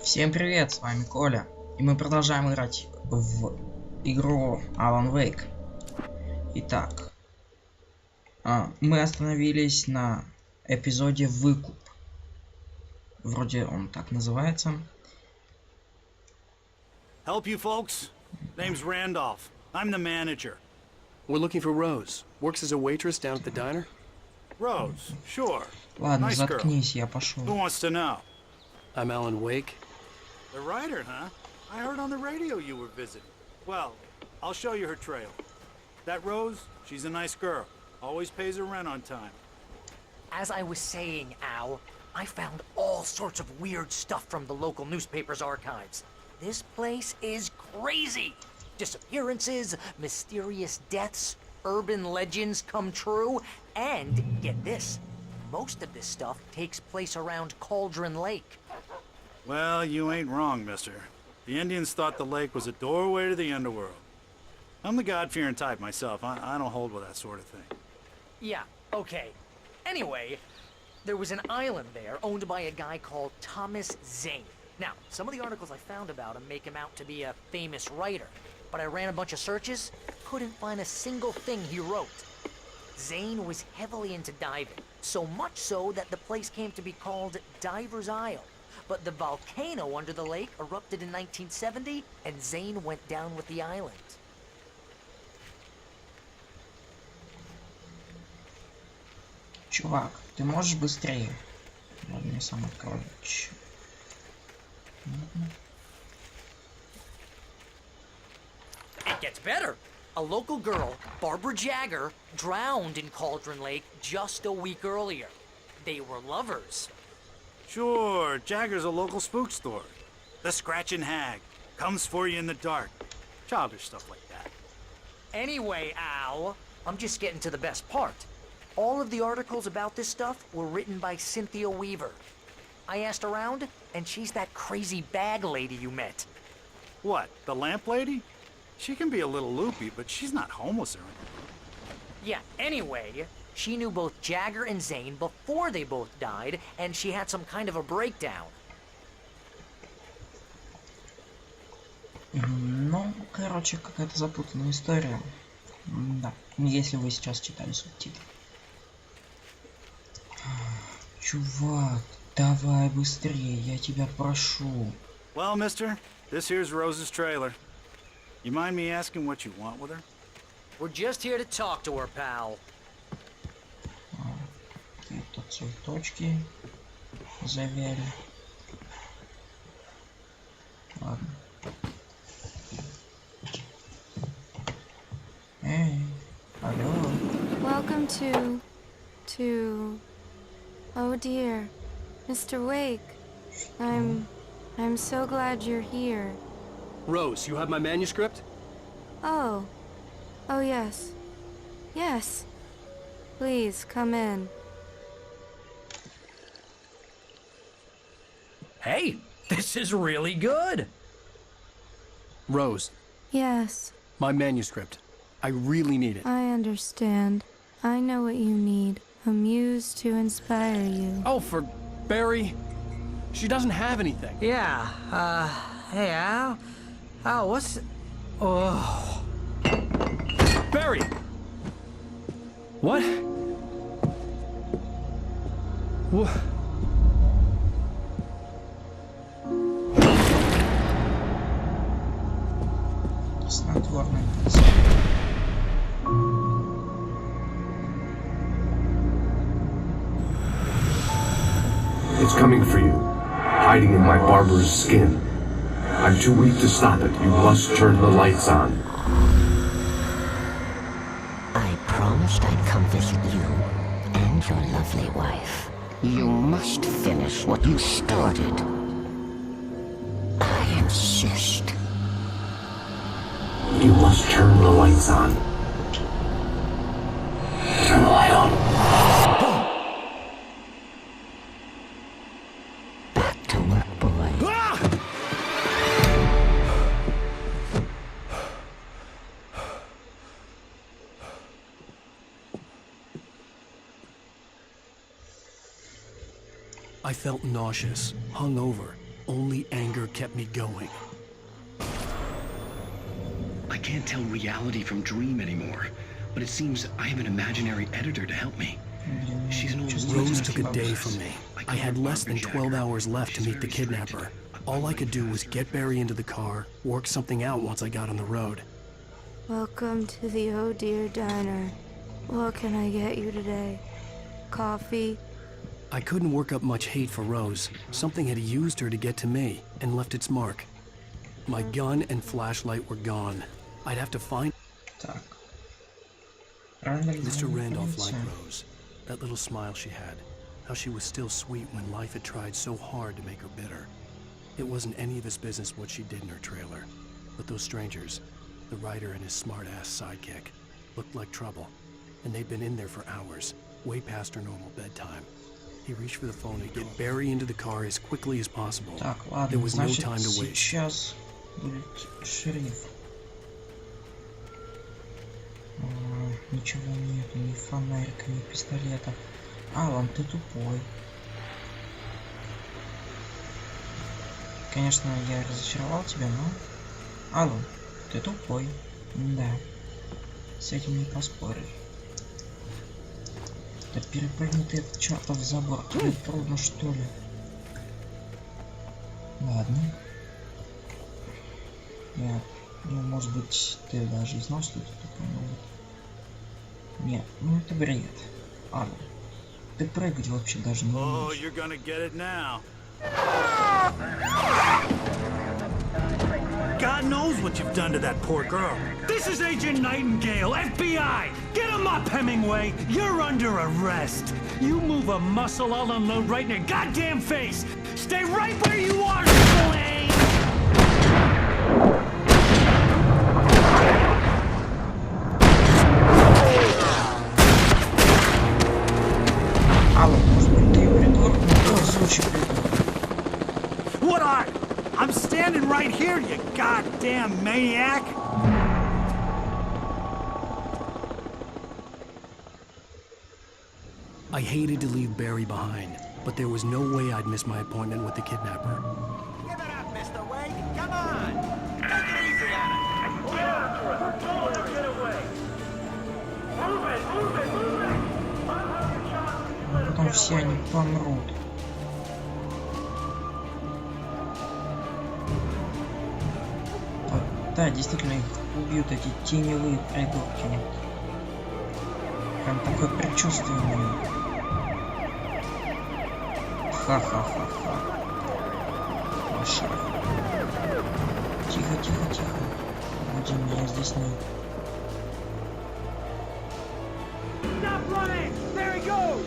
Всем привет, с вами Коля, и мы продолжаем играть в игру Alan Wake. Итак, мы остановились на эпизоде Выкуп. Вроде он так называется. Help you folks? Name's Randolph. I'm the manager. We're looking for Rose. Works as a waitress down at the diner. Rose, sure. Ладно, Nice girl. заткнись, я пошел. Who wants to know? I'm Alan Wake. The writer, huh? I heard on the radio you were visiting. Well, I'll show you her trail. That Rose, she's a nice girl. Always pays her rent on time. As I was saying, Al, I found all sorts of weird stuff from the local newspaper's archives. This place is crazy. Disappearances, mysterious deaths, urban legends come true, and get this, most of this stuff takes place around Cauldron Lake. Well, you ain't wrong, mister. The Indians thought the lake was a doorway to the underworld. I'm the God-fearing type myself. I don't hold with that sort of thing. Yeah, okay. Anyway, there was an island there owned by a guy called Thomas Zane. Now, some of the articles I found about him make him out to be a famous writer, but I ran a bunch of searches, couldn't find a single thing he wrote. Zane was heavily into diving, so much so that the place came to be called Diver's Isle. But the volcano under the lake erupted in 1970, and Zane went down with the island. Чувак, ты можешь быстрее? Ладно, я сам открою. It gets better. A local girl, Barbara Jagger, drowned in Cauldron Lake just a week earlier. They were lovers. Sure, Jagger's a local spook store. The Scratchin' Hag. Comes for you in the dark. Childish stuff like that. Anyway, Al, I'm just getting to the best part. All of the articles about this stuff were written by Cynthia Weaver. I asked around, and she's that crazy bag lady you met. What, the lamp lady? She can be a little loopy, but she's not homeless or anything. Yeah, anyway, she knew both Jagger and Zane before they both died, and she had some kind of a breakdown. Ну, короче, какая-то запутанная история. Да, если вы сейчас читали субтитры. Чувак, давай быстрее, я тебя прошу. Well, mister, this here's Rose's trailer. You mind me asking what you want with her? We're just here to talk to her, pal. Какие-то цветочки завяли. Ладно. Эй, алло. Welcome to... Oh dear, Mr. Wake. I'm so glad you're here. Rose, you have my manuscript? Oh. Oh yes. Yes. Please, come in. Hey, this is really good. Rose, Yes, my manuscript. I really need it. I understand. I know what you need. A muse to inspire you. Oh, for Barry. She doesn't have anything. Yeah, hey, Al? Al, what's... Oh... Barry! What? What? Снотворное. It's coming for you, hiding in my barber's skin. I'm too weak to stop it. You must turn the lights on. I promised I'd come visit you and your lovely wife. You must finish what you started. I insist. You must turn the lights on. Turn the light on. Back to work, boy. I felt nauseous, hungover. Only anger kept me going. I can't tell reality from dream anymore, but it seems I have an imaginary editor to help me. She's an old Rose took a day from me. I had less than 12 hours left to meet the kidnapper. All I could do was get Barry into the car, work something out once I got on the road. Welcome to the Oh Dear Diner. What can I get you today? Coffee? I couldn't work up much hate for Rose. Something had used her to get to me and left its mark. My gun and flashlight were gone. I'd have to find... Так. Mr. Randolph liked Rose. That little smile she had. How she was still sweet when life had tried so hard to make her bitter. It wasn't any of his business what she did in her trailer. But those strangers, the writer and his smart-ass sidekick, looked like trouble. And they'd been in there for hours, way past her normal bedtime. He reached for the phone to get Barry into the car as quickly as possible. Так, ладно, There was no значит, time to waste. сейчас будет шериф. Ничего нету, ни фонарика, ни пистолета. Алан, ты тупой. Конечно, я разочаровал тебя, но... Алан, ты тупой. Да. С этим не поспоришь. Да перепрыгни ты этот чертов забор. Тебе трудно, что ли? Ладно. Я... Ну, может быть, ты даже и знал, что это тупой, но вот... Нет, ну это бред. Алан, ты прыгать вообще даже не Oh, умеешь. you're gonna get it now. God knows what you've done to that poor girl. This is Agent Nightingale, FBI! Get him up, Hemingway! You're under arrest! You move a muscle, I'll unload right in your goddamn face! Stay right where you are, Slane! Алан, может быть, ты придурок, но ты случай придурок. What are? I'm standing right here, you goddamn maniac! I hated to leave Barry behind, but there was no way I'd miss my appointment with the kidnapper. Give it up, Mr. Wade. Come on. Take it easy on it. Get after us. Don't let him get away. Move it, move it, move it. Потом все они помрут. Вот, да, действительно, их убьют эти теневые придурки. Вот. Прям такое предчувствие у меня. Ха-ха-ха-ха. Лошара. Тихо, тихо, тихо. Вроде меня здесь нет. Stop running! There he goes!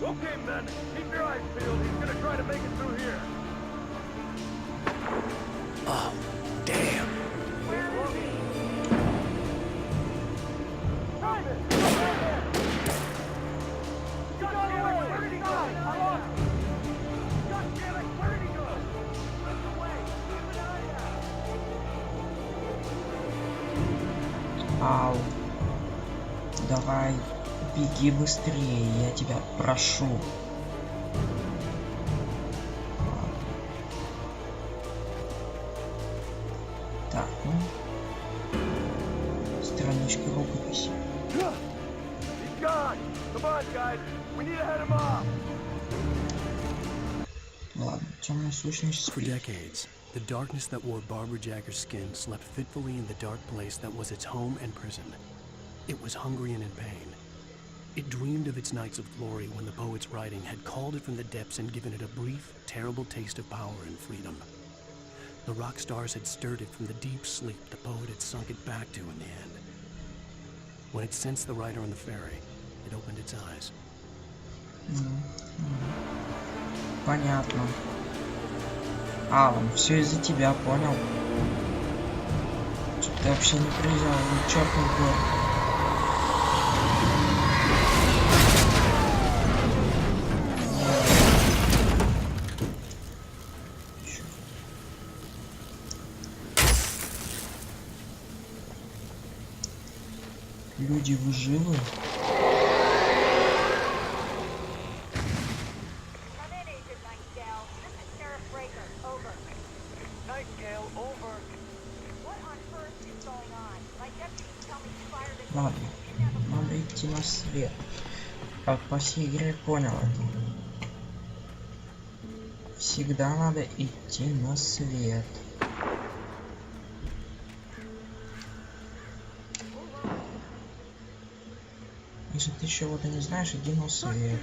Okay, men. Keep your eyes peeled. He's gonna try to make it through here. Oh, damn. Ау. Давай, беги быстрее, я тебя прошу. Ладно. Так, ну. Страничка рукописи. He's gone. Come on, guys. We need to head him off. Ладно, темная сущность For спит. decades, the darkness that wore Barbara Jagger's skin slept fitfully in the dark place that was its home and prison. It was hungry and in pain. It dreamed of its nights of glory when the poet's writing had called it from the depths and given it a brief, terrible taste of power and freedom. The rock stars had stirred it from the deep sleep the poet had sunk it back to in the end. When it sensed the writer on the ferry, it opened its eyes. Понятно. Алан, все из-за тебя, понял? Чтоб ты вообще не приезжал, ни черт не был. Люди, вы живы? Come in, Agent over. Nightingale, over. What on earth is going on? My deputies tell me you fired a... Ладно, надо идти на свет. Как по всей игре понял это. Всегда надо идти на свет. Если ты чего-то не знаешь, иди на свет.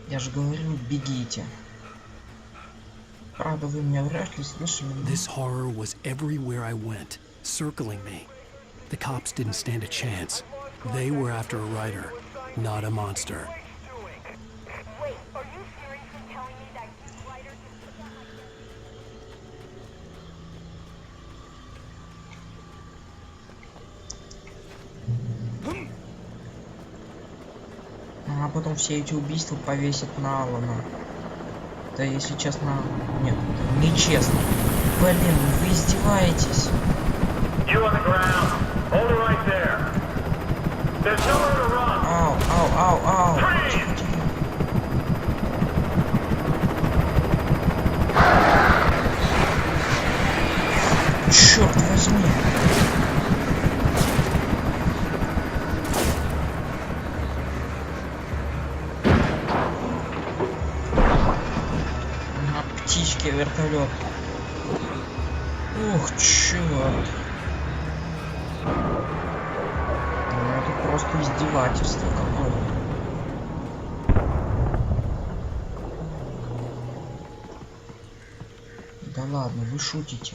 Я же говорю, бегите. Правда, вы меня вряд ли слышали. This horror was everywhere I went, circling me. The cops didn't stand a chance. They were after a writer, not a monster. Wait, are you seriously telling me that you writer just put that А потом все эти убийства повесят на Алана. Да, если честно... Нет, нечестно. Блин, вы издеваетесь. Ау, ау, ау, ау. Тихо, тихо. Черт возьми. Птички, вертолет. Ух, черт. Ну, это просто издевательство какое-то. Да ладно, вы шутите.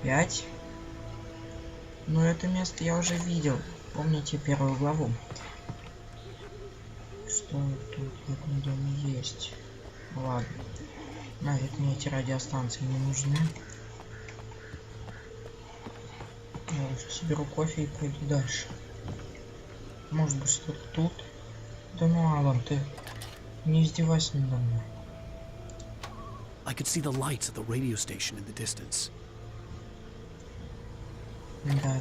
Пять. Но это место я уже видел. Помните первую главу? Что тут в этом доме есть? Ладно. Нафиг мне эти радиостанции не нужны. Я соберу кофе и пойду дальше. Может быть, что-то тут? Да ну, Алан, ты не издевайся надо мной. I could see the lights at the radio station in the distance. Да.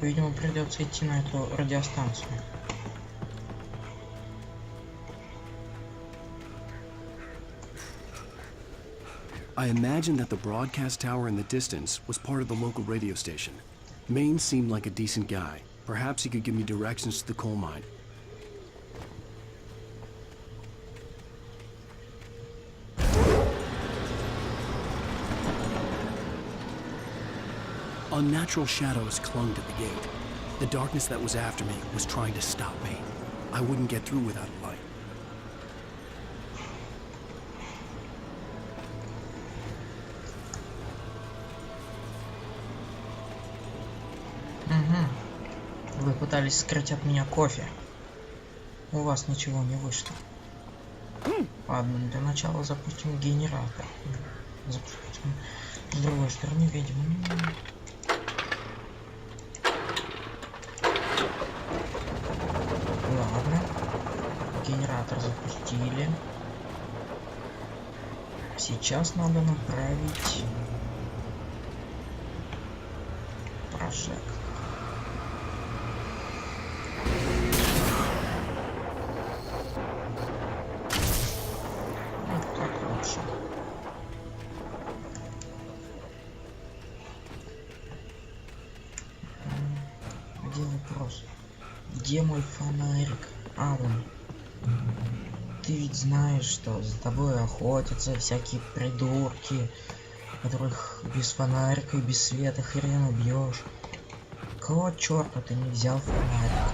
Видимо, придется идти на эту радиостанцию. I imagined that the broadcast tower in the distance was part of the local radio station. Maine seemed like a decent guy. Perhaps he could give me directions to the coal mine. Unnatural shadows clung to the gate. The darkness that was after me was trying to stop me. I wouldn't get through without a light. Вы пытались скрыть от меня кофе. У вас ничего не вышло. Ладно, для начала запустим генератор. Запустим с другой стороны, видимо. Ладно. Генератор запустили. Сейчас надо направить прожектор. Вот так лучше. Где вопрос? Где мой фонарик, Алан? Ты ведь знаешь, что за тобой охотятся всякие придурки. которых без фонарика и без света хрен убьешь. Какого черта ты не взял фонарик?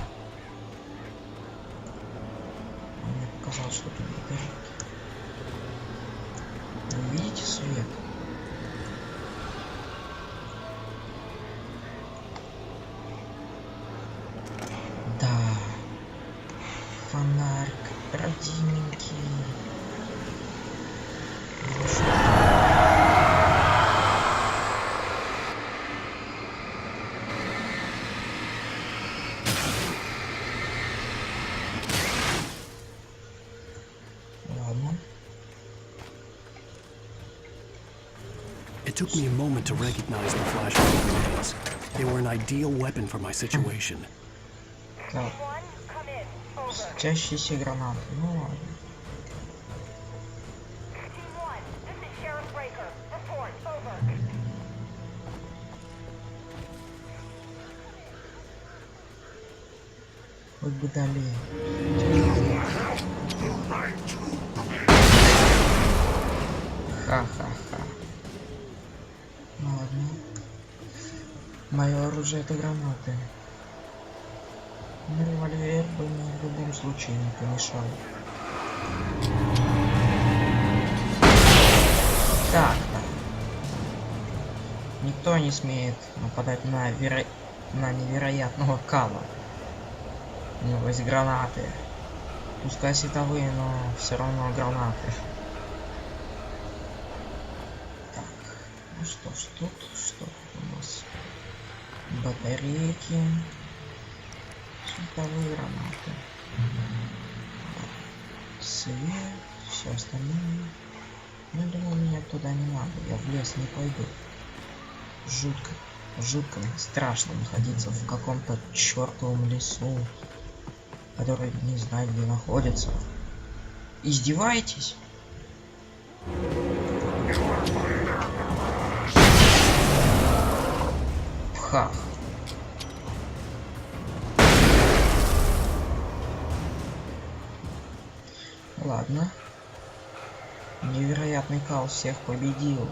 Мне показалось, что тут батарейки. Вы видите свет? Да. Фонарик, родименький. It took me a moment to recognize the flashbang grenades. They were an ideal weapon for my situation. Так. Светящиеся гранаты. Ну ладно. Хоть бы далее. Ха-ха-ха. Ну ладно. Мое оружие — это гранаты. Но револьвер бы мне в любом случае не помешал. Так. Никто не смеет нападать на невероятного Кала. У него есть гранаты. Пускай световые, но все равно гранаты. Так, ну что ж, тут что у нас? Батарейки. Световые гранаты. Свет, все остальное. Ну, думаю, мне туда не надо. Я в лес не пойду. Жутко, страшно находиться в каком-то чертовом лесу, который не знает, где находится. Издеваетесь? Пхах. Ладно. Невероятный Кал всех победил.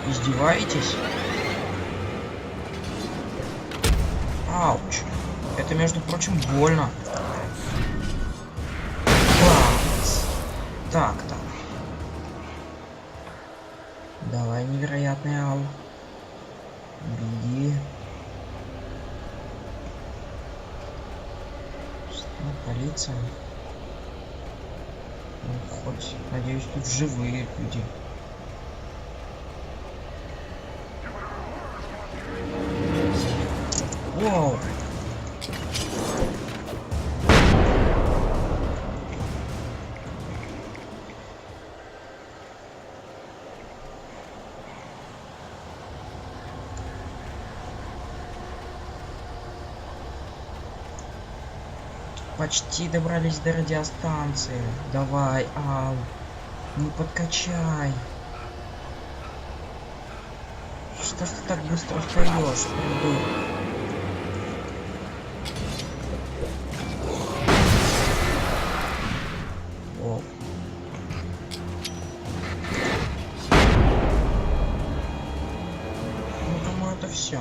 Издеваетесь? Ауч. Это, между прочим, больно. Класс. Так-то. Давай, невероятный Ал. Беги. Что, полиция? Ну, хоть, надеюсь, тут живые люди. Воу. Почти добрались до радиостанции. Давай, Ал, не подкачай. Что ж ты так быстро встаешь, придурок? Все.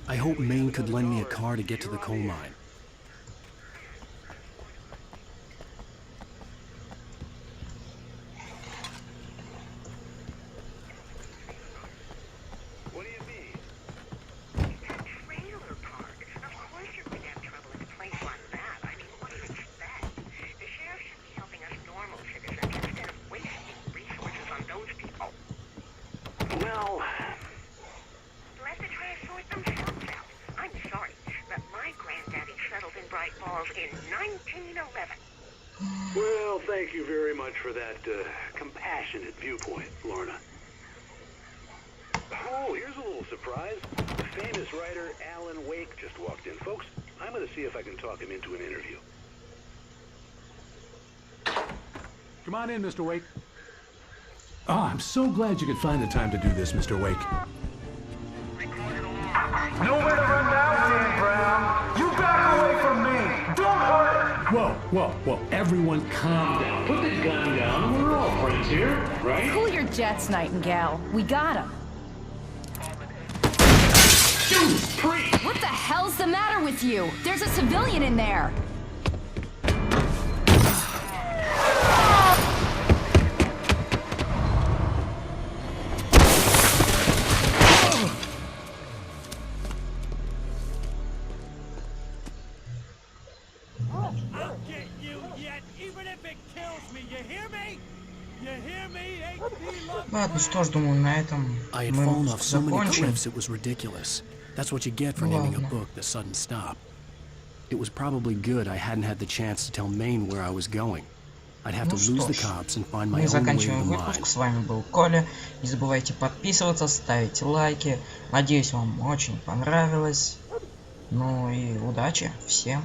I hope Maine could lend me a car to get to the coal mine. Let the trash sort themselves out. I'm sorry, but my granddaddy thank you very much for that compassionate viewpoint, Lorna. Oh, here's a little surprise. The famous writer Alan Wake just walked in. Folks, I'm going to see if I can talk him into an interview. Come on in, Mr. Wake. Oh, I'm so glad you could find the time to do this, Mr. Wake. Nowhere to run now, Dan Brown. You back away from me. Don't hurt. Whoa. Everyone calm down. Put the gun down. We're all friends here, right? Cool your jets, Nightingale. We got him. Judas Priest! What the hell's the matter with you? There's a civilian in there. I'll get you yet, even if it kills me. You hear me? You hear me? HP love. Ладно, что ж, думаю, на этом I had fallen мы off so many закончим. cliffs it was ridiculous. That's what you get for naming a book The Sudden Stop. It was probably good I hadn't had the chance to tell Maine where I was going. I'd have to lose the cops and find my Мы own way to заканчиваем the выпуск. mine. С вами был Коля. Не забывайте подписываться, ставить лайки. Надеюсь, вам очень понравилось. Ну и удачи всем.